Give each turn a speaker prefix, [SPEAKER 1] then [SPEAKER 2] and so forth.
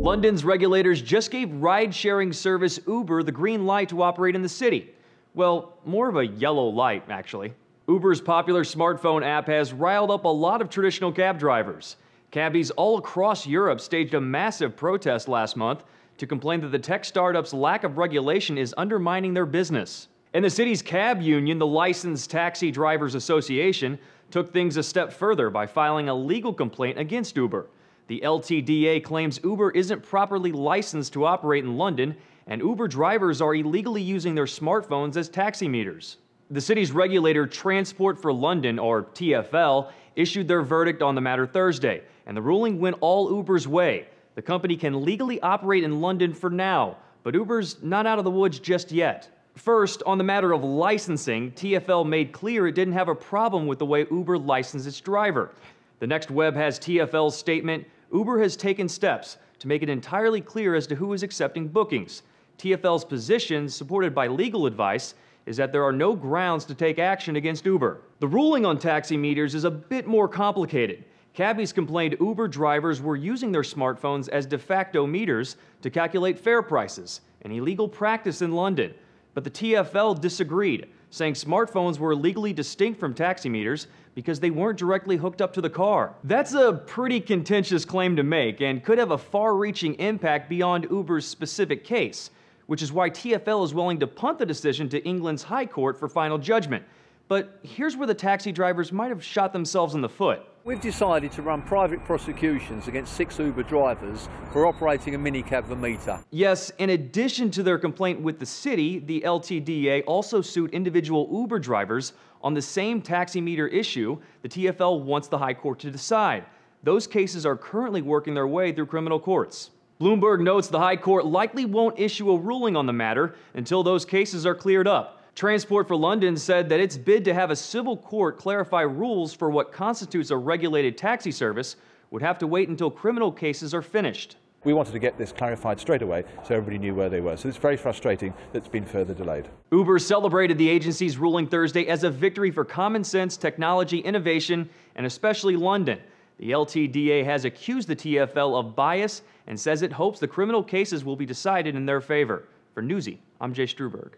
[SPEAKER 1] London's regulators just gave ride-sharing service Uber the green light to operate in the city. Well, more of a yellow light, actually. Uber's popular smartphone app has riled up a lot of traditional cab drivers. Cabbies all across Europe staged a massive protest last month to complain that the tech startup's lack of regulation is undermining their business. And the city's cab union, the Licensed Taxi Drivers Association, took things a step further by filing a legal complaint against Uber. The LTDA claims Uber isn't properly licensed to operate in London, and Uber drivers are illegally using their smartphones as taxi meters. The city's regulator, Transport for London, or TfL, issued their verdict on the matter Thursday, and the ruling went all Uber's way. The company can legally operate in London for now, but Uber's not out of the woods just yet. First, on the matter of licensing, TfL made clear it didn't have a problem with the way Uber licensed its driver. The Next Web has TfL's statement, "Uber has taken steps to make it entirely clear as to who is accepting bookings. TfL's position, supported by legal advice, is that there are no grounds to take action against Uber." The ruling on taxi meters is a bit more complicated. Cabbies complained Uber drivers were using their smartphones as de facto meters to calculate fare prices, an illegal practice in London. But the TfL disagreed, saying smartphones were legally distinct from taxi meters because they weren't directly hooked up to the car. That's a pretty contentious claim to make and could have a far-reaching impact beyond Uber's specific case, which is why TfL is willing to punt the decision to England's High Court for final judgment. But here's where the taxi drivers might have shot themselves in the foot.
[SPEAKER 2] We've decided to run private prosecutions against 6 Uber drivers for operating a minicab for meter.
[SPEAKER 1] Yes, in addition to their complaint with the city, the LTDA also sued individual Uber drivers on the same taxi meter issue the TfL wants the High Court to decide. Those cases are currently working their way through criminal courts. Bloomberg notes the High Court likely won't issue a ruling on the matter until those cases are cleared up. Transport for London said that its bid to have a civil court clarify rules for what constitutes a regulated taxi service would have to wait until criminal cases are finished.
[SPEAKER 3] We wanted to get this clarified straight away so everybody knew where they were. So it's very frustrating that it's been further delayed.
[SPEAKER 1] Uber celebrated the agency's ruling Thursday as a victory for common sense, technology, innovation, and especially London. The LTDA has accused the TfL of bias and says it hopes the criminal cases will be decided in their favor. For Newsy, I'm Jay Struberg.